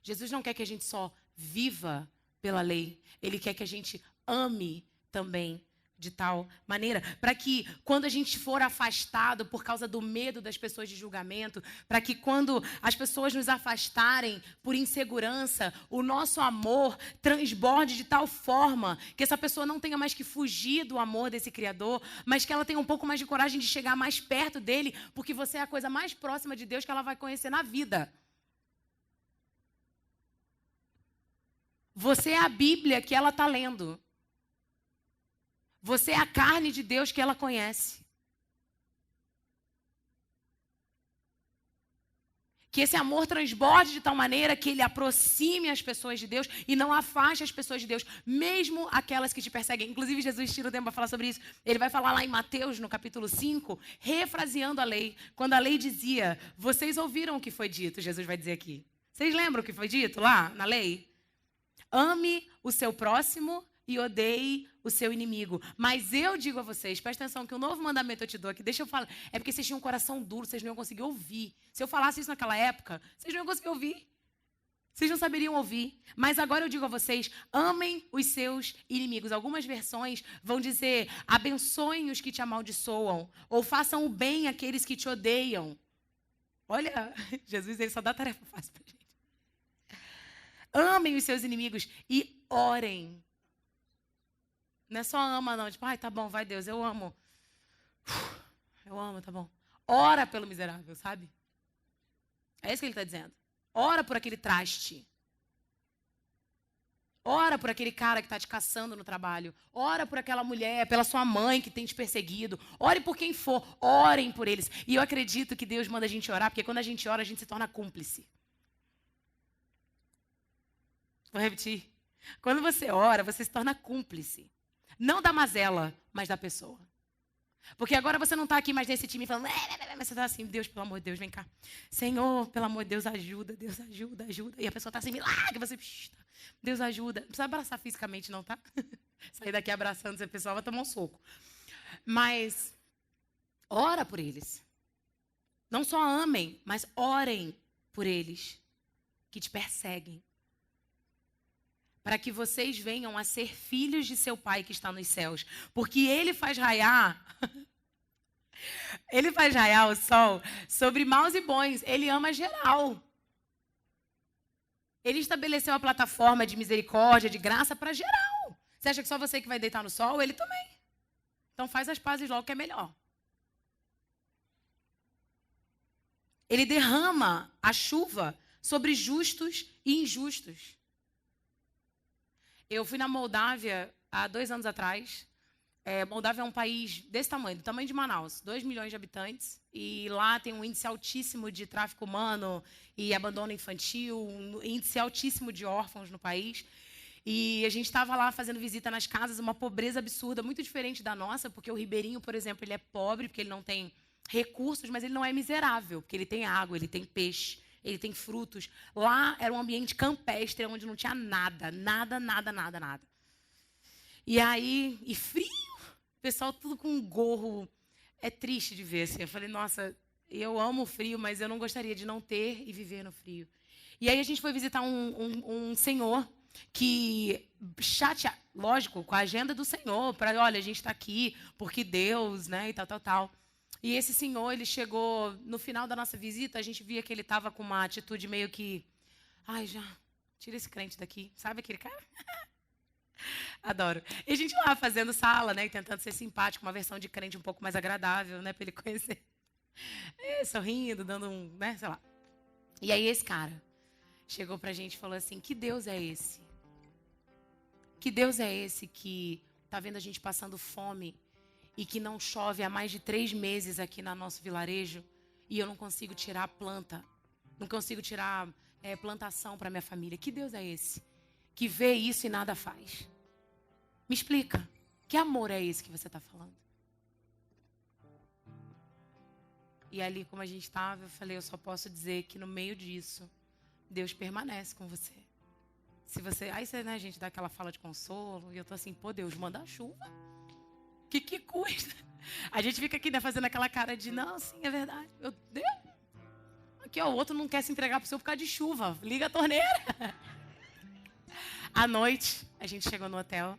Jesus não quer que a gente só viva pela lei, ele quer que a gente ame também de tal maneira, para que quando a gente for afastado por causa do medo das pessoas de julgamento, para que quando as pessoas nos afastarem por insegurança, o nosso amor transborde de tal forma que essa pessoa não tenha mais que fugir do amor desse Criador, mas que ela tenha um pouco mais de coragem de chegar mais perto dele, porque você é a coisa mais próxima de Deus que ela vai conhecer na vida. Você é a Bíblia que ela está lendo. Você é a carne de Deus que ela conhece. Que esse amor transborde de tal maneira que ele aproxime as pessoas de Deus e não afaste as pessoas de Deus, mesmo aquelas que te perseguem. Inclusive, Jesus tira o tempo para falar sobre isso. Ele vai falar lá em Mateus, no capítulo 5, refraseando a lei. Quando a lei dizia, vocês ouviram o que foi dito, Jesus vai dizer aqui. Vocês lembram o que foi dito lá na lei? Ame o seu próximo e odeie o seu inimigo. Mas eu digo a vocês, presta atenção, que o novo mandamento eu te dou aqui, deixa eu falar, é porque vocês tinham um coração duro, vocês não iam conseguir ouvir. Se eu falasse isso naquela época, vocês não iam conseguir ouvir. Vocês não saberiam ouvir. Mas agora eu digo a vocês, amem os seus inimigos. Algumas versões vão dizer, abençoem os que te amaldiçoam, ou façam o bem àqueles que te odeiam. Olha, Jesus, ele só dá tarefa fácil pra gente. Amem os seus inimigos e orem. Não é só ama, não. Tipo, ai, tá bom, vai Deus, eu amo. Eu amo, tá bom. Ora pelo miserável, sabe? É isso que ele está dizendo. Ora por aquele traste. Ora por aquele cara que está te caçando no trabalho. Ora por aquela mulher, pela sua mãe que tem te perseguido. Ore por quem for. Orem por eles. E eu acredito que Deus manda a gente orar, porque quando a gente ora, a gente se torna cúmplice. Vou repetir. Quando você ora, você se torna cúmplice. Não da mazela, mas da pessoa. Porque agora você não está aqui mais nesse time falando, mas você está assim, Deus, pelo amor de Deus, vem cá. Senhor, pelo amor de Deus, ajuda, Deus ajuda, ajuda. E a pessoa está assim, milagre, você, Deus ajuda. Não precisa abraçar fisicamente não, tá? Sair daqui abraçando essa pessoa, vai tomar um soco. Mas, ora por eles. Não só amem, mas orem por eles que te perseguem. Para que vocês venham a ser filhos de seu Pai que está nos céus. Porque Ele faz raiar o sol sobre maus e bons. Ele ama geral. Ele estabeleceu a plataforma de misericórdia, de graça para geral. Você acha que só você que vai deitar no sol? Ele também. Então faz as pazes logo que é melhor. Ele derrama a chuva sobre justos e injustos. Eu fui na Moldávia há 2 anos atrás. Moldávia é um país desse tamanho, do tamanho de Manaus, 2 milhões de habitantes. E lá tem um índice altíssimo de tráfico humano e abandono infantil, um índice altíssimo de órfãos no país. E a gente estava lá fazendo visita nas casas, uma pobreza absurda, muito diferente da nossa, porque o ribeirinho, por exemplo, ele é pobre, porque ele não tem recursos, mas ele não é miserável, porque ele tem água, ele tem peixe. Ele tem frutos. Lá era um ambiente campestre, onde não tinha nada. Nada. E aí, e frio. O pessoal tudo com um gorro. É triste de ver, assim. Eu falei, nossa, eu amo o frio, mas eu não gostaria de não ter e viver no frio. E aí a gente foi visitar um senhor que chateado, lógico, com a agenda do Senhor, para, olha, a gente está aqui porque Deus, né, e tal. E esse senhor, ele chegou, no final da nossa visita, a gente via que ele estava com uma atitude meio que, ai, já, tira esse crente daqui, sabe aquele cara? Adoro. E a gente lá fazendo sala, né, e tentando ser simpático, uma versão de crente um pouco mais agradável, né, para ele conhecer. Sorrindo, dando um, né, sei lá. E aí esse cara chegou pra gente e falou assim, que Deus é esse? Que Deus é esse que tá vendo a gente passando fome e que não chove há mais de 3 meses aqui no nosso vilarejo e eu não consigo tirar a planta, não consigo tirar plantação para minha família. Que Deus é esse que vê isso e nada faz? Me explica, que amor é esse que você está falando? E ali, como a gente estava, eu falei, eu só posso dizer que no meio disso, Deus permanece com você. Se você, aí você, né, a gente dá aquela fala de consolo, e eu tô assim, pô, Deus, manda a chuva. Que custa? A gente fica aqui, né, fazendo aquela cara de, não, sim, é verdade. Meu Deus. Aqui, ó, o outro não quer se entregar pro Senhor por causa de chuva. Liga a torneira. À noite, a gente chegou no hotel,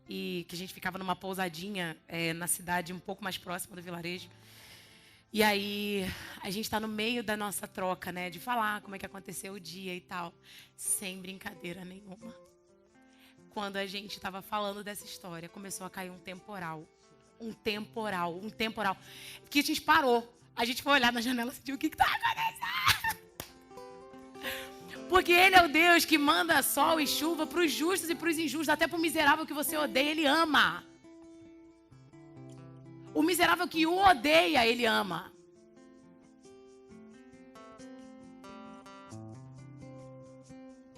e que a gente ficava numa pousadinha na cidade um pouco mais próxima do vilarejo. E aí, a gente está no meio da nossa troca, né? De falar como é que aconteceu o dia e tal. Sem brincadeira nenhuma. Quando a gente estava falando dessa história, começou a cair um temporal. Um temporal. Que a gente parou. A gente foi olhar na janela e sentiu o que está acontecendo. Porque Ele é o Deus que manda sol e chuva para os justos e para os injustos. Até para o miserável que você odeia, Ele ama. O miserável que o odeia, Ele ama.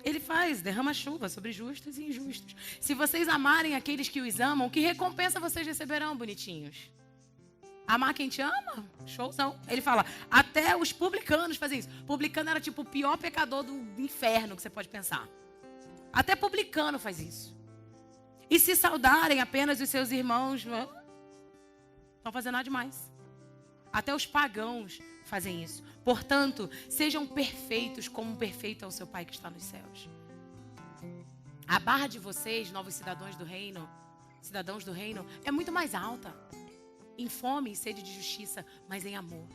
Ele faz, derrama chuva sobre justos e injustos. Se vocês amarem aqueles que os amam, que recompensa vocês receberão, bonitinhos? Amar quem te ama? Showzão. Ele fala, até os publicanos fazem isso. Publicano era tipo o pior pecador do inferno que você pode pensar. Até publicano faz isso. E se saudarem apenas os seus irmãos... Não fazendo nada demais. Até os pagãos fazem isso. Portanto, sejam perfeitos como perfeito é o seu Pai que está nos céus. A barra de vocês, novos cidadãos do reino, é muito mais alta. Em fome e sede de justiça, mas em amor.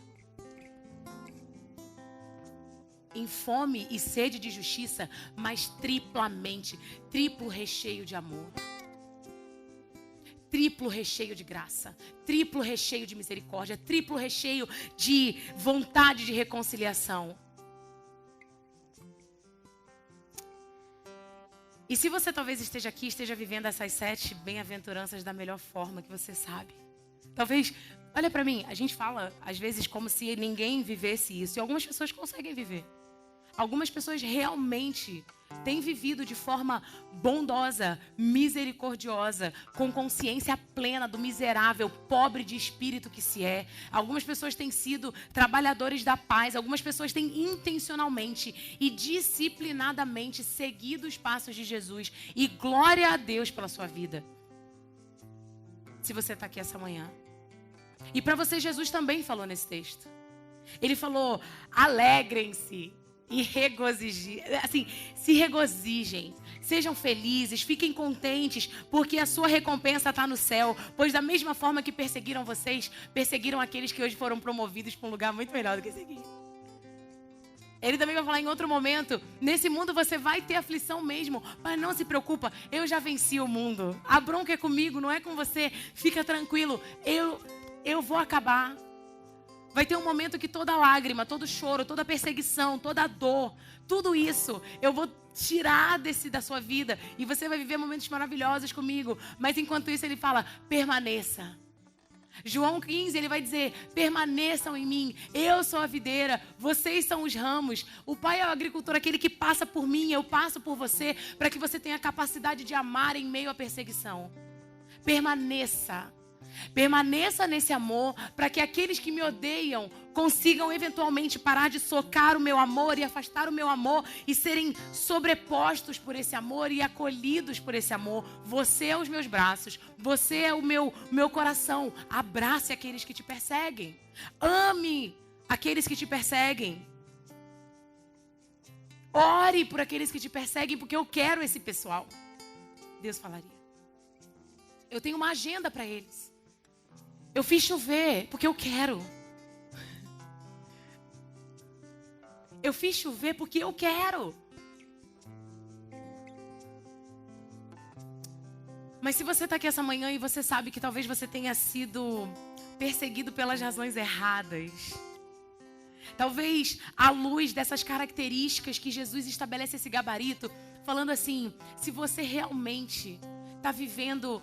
Em fome e sede de justiça, mas triplamente, triplo recheio de amor. Triplo recheio de graça, triplo recheio de misericórdia, triplo recheio de vontade de reconciliação. E se você talvez esteja aqui, esteja vivendo essas 7 bem-aventuranças da melhor forma que você sabe. Talvez, olha pra mim, a gente fala às vezes como se ninguém vivesse isso. E algumas pessoas conseguem viver. Algumas pessoas realmente têm vivido de forma bondosa, misericordiosa, com consciência plena do miserável, pobre de espírito que se é. Algumas pessoas têm sido trabalhadores da paz. Algumas pessoas têm intencionalmente e disciplinadamente seguido os passos de Jesus. E glória a Deus pela sua vida. Se você está aqui essa manhã. E para você, Jesus também falou nesse texto. Ele falou, alegrem-se. E regozijem, assim, se regozijem, sejam felizes, fiquem contentes, porque a sua recompensa está no céu. Pois da mesma forma que perseguiram vocês, perseguiram aqueles que hoje foram promovidos para um lugar muito melhor do que esse aqui. Ele também vai falar em outro momento, nesse mundo você vai ter aflição mesmo, mas não se preocupa, eu já venci o mundo. A bronca é comigo, não é com você, fica tranquilo, eu vou acabar. Vai ter um momento que toda lágrima, todo choro, toda perseguição, toda dor, tudo isso eu vou tirar da sua vida. E você vai viver momentos maravilhosos comigo. Mas enquanto isso ele fala, permaneça. João 15, ele vai dizer, permaneçam em mim. Eu sou a videira, vocês são os ramos. O Pai é o agricultor, aquele que passa por mim, eu passo por você. Para que você tenha a capacidade de amar em meio à perseguição. Permaneça. Permaneça nesse amor, para que aqueles que me odeiam consigam eventualmente parar de socar o meu amor e afastar o meu amor e serem sobrepostos por esse amor e acolhidos por esse amor. Você é os meus braços, você é o meu coração. Abrace aqueles que te perseguem. Ame aqueles que te perseguem. Ore por aqueles que te perseguem, porque eu quero esse pessoal. Deus falaria. Eu tenho uma agenda para eles. Eu fiz chover porque eu quero. Eu fiz chover porque eu quero. Mas se você está aqui essa manhã e você sabe que talvez você tenha sido perseguido pelas razões erradas. Talvez à luz dessas características que Jesus estabelece esse gabarito, falando assim, se você realmente está vivendo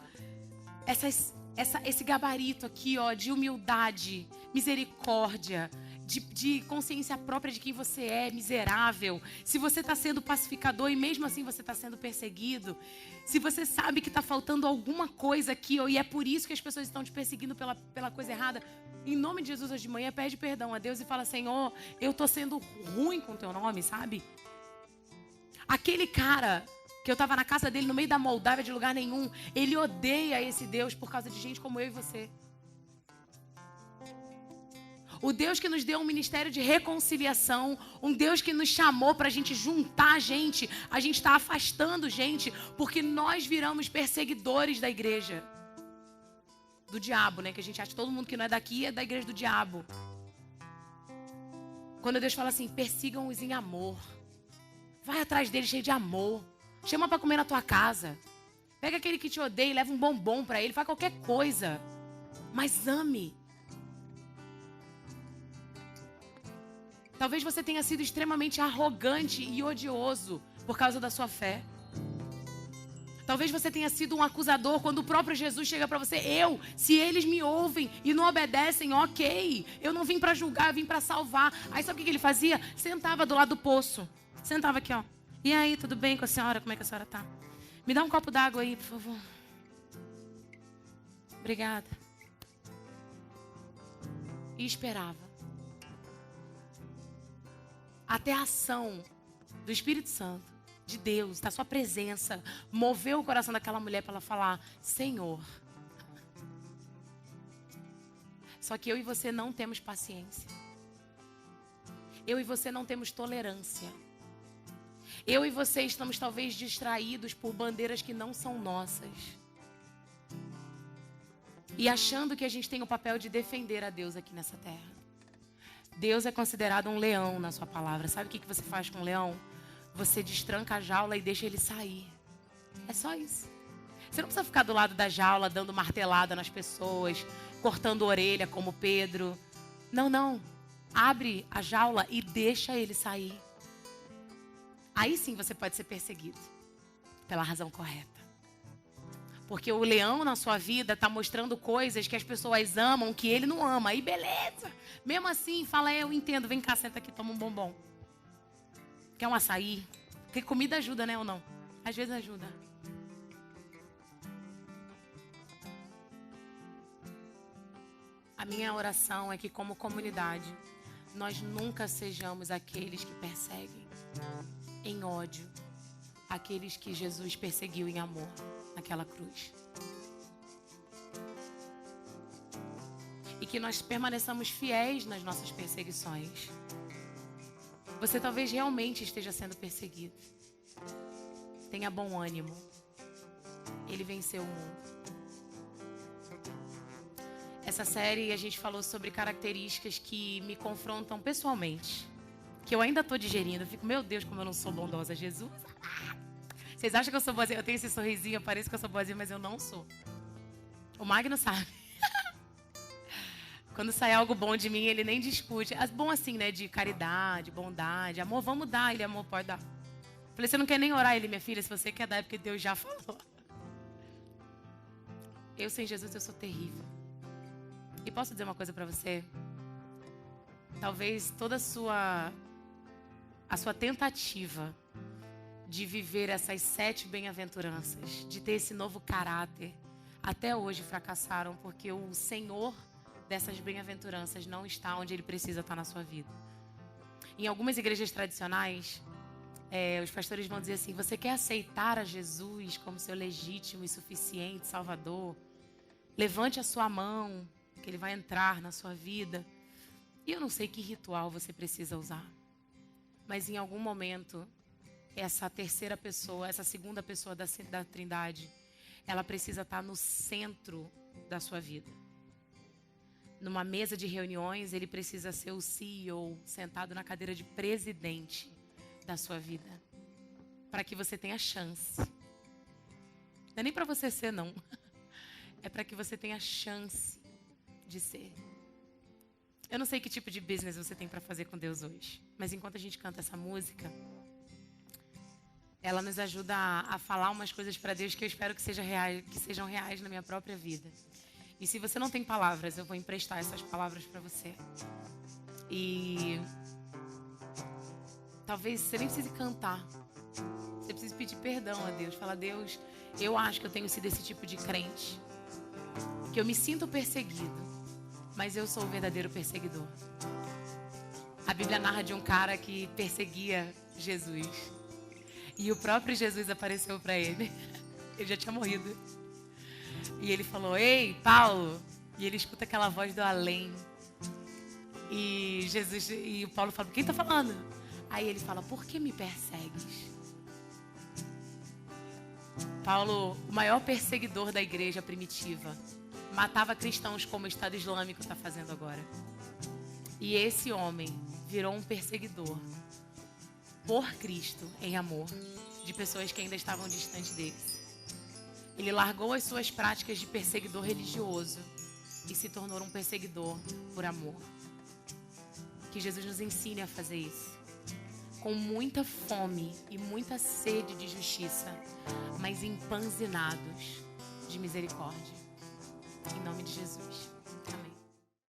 esse gabarito aqui, ó, de humildade, misericórdia, de consciência própria de quem você é, miserável. Se você está sendo pacificador e mesmo assim você está sendo perseguido. Se você sabe que está faltando alguma coisa aqui, ó, e é por isso que as pessoas estão te perseguindo pela coisa errada. Em nome de Jesus hoje de manhã, pede perdão a Deus e fala, Senhor, eu estou sendo ruim com o teu nome, sabe? Aquele cara que eu estava na casa dele no meio da Moldávia, de lugar nenhum, ele odeia esse Deus por causa de gente como eu e você. O Deus que nos deu um ministério de reconciliação, um Deus que nos chamou para a gente juntar gente, a gente está afastando gente, porque nós viramos perseguidores da igreja. Do diabo, né? Que a gente acha que todo mundo que não é daqui é da igreja do diabo. Quando Deus fala assim, persigam-os em amor. Vai atrás deles cheio de amor. Chama para comer na tua casa. Pega aquele que te odeia e leva um bombom para ele, faz qualquer coisa. Mas ame. Talvez você tenha sido extremamente arrogante e odioso por causa da sua fé. Talvez você tenha sido um acusador quando o próprio Jesus chega para você. Se eles me ouvem e não obedecem, ok. Eu não vim para julgar, eu vim para salvar. Aí sabe o que ele fazia? Sentava do lado do poço. Sentava aqui, ó. E aí, tudo bem com a senhora? Como é que a senhora tá? Me dá um copo d'água aí, por favor. Obrigada. E esperava. Até a ação do Espírito Santo, de Deus, da sua presença, moveu o coração daquela mulher para ela falar, Senhor. Só que eu e você não temos paciência. Eu e você não temos tolerância. Eu e você estamos talvez distraídos por bandeiras que não são nossas. E achando que a gente tem o papel de defender a Deus aqui nessa terra. Deus é considerado um leão na sua palavra. Sabe o que você faz com um leão? Você destranca a jaula e deixa ele sair. É só isso. Você não precisa ficar do lado da jaula, dando martelada nas pessoas, cortando orelha como Pedro. Não. Abre a jaula e deixa ele sair. Aí sim você pode ser perseguido. Pela razão correta. Porque o leão na sua vida está mostrando coisas que as pessoas amam, que ele não ama. Aí beleza. Mesmo assim, fala, eu entendo. Vem cá, senta aqui, toma um bombom. Quer um açaí? Porque comida ajuda, né, ou não? Às vezes ajuda. A minha oração é que como comunidade, nós nunca sejamos aqueles que perseguem em ódio. Aqueles que Jesus perseguiu em amor naquela cruz. E que nós permaneçamos fiéis nas nossas perseguições. Você talvez realmente esteja sendo perseguido. Tenha bom ânimo. Ele venceu o mundo. Essa série a gente falou sobre características que me confrontam pessoalmente. Que eu ainda estou digerindo. Eu fico, meu Deus, como eu não sou bondosa. Jesus. Vocês acham que eu sou boazinha? Eu tenho esse sorrisinho, eu pareço que eu sou boazinha, mas eu não sou. O Magno sabe. Quando sai algo bom de mim, ele nem discute. Bom assim, né? De caridade, bondade. Amor, vamos dar. Ele, amor, pode dar. Falei, você não quer nem orar? Ele, minha filha, se você quer dar, é porque Deus já falou. Eu sem Jesus, eu sou terrível. E posso dizer uma coisa pra você? Talvez toda a sua tentativa de viver essas 7 bem-aventuranças, de ter esse novo caráter, até hoje fracassaram, porque o Senhor dessas bem-aventuranças não está onde Ele precisa estar na sua vida. Em algumas igrejas tradicionais, os pastores vão dizer assim, você quer aceitar a Jesus como seu legítimo e suficiente Salvador? Levante a sua mão, que Ele vai entrar na sua vida. E eu não sei que ritual você precisa usar, mas em algum momento, essa terceira pessoa, essa segunda pessoa da Trindade, ela precisa estar no centro da sua vida. Numa mesa de reuniões, ele precisa ser o CEO, sentado na cadeira de presidente da sua vida. Para que você tenha chance. Não é nem para você ser, não. É para que você tenha chance de ser. Eu não sei que tipo de business você tem para fazer com Deus hoje, mas enquanto a gente canta essa música, ela nos ajuda a falar umas coisas para Deus que eu espero que sejam reais na minha própria vida. E se você não tem palavras, eu vou emprestar essas palavras para você. E talvez você nem precise cantar. Você precisa pedir perdão a Deus. Fala, Deus, eu acho que eu tenho sido esse tipo de crente. Que eu me sinto perseguido, mas eu sou o verdadeiro perseguidor. A Bíblia narra de um cara que perseguia Jesus. E o próprio Jesus apareceu para ele. Ele já tinha morrido. E ele falou, ei, Paulo. E ele escuta aquela voz do além. E o Paulo fala, quem está falando? Aí ele fala, por que me persegues? Paulo, o maior perseguidor da igreja primitiva, matava cristãos como o Estado Islâmico está fazendo agora. E esse homem virou um perseguidor por Cristo, em amor, de pessoas que ainda estavam distantes deles. Ele largou as suas práticas de perseguidor religioso e se tornou um perseguidor por amor. Que Jesus nos ensine a fazer isso. Com muita fome e muita sede de justiça, mas empanzinados de misericórdia. Em nome de Jesus.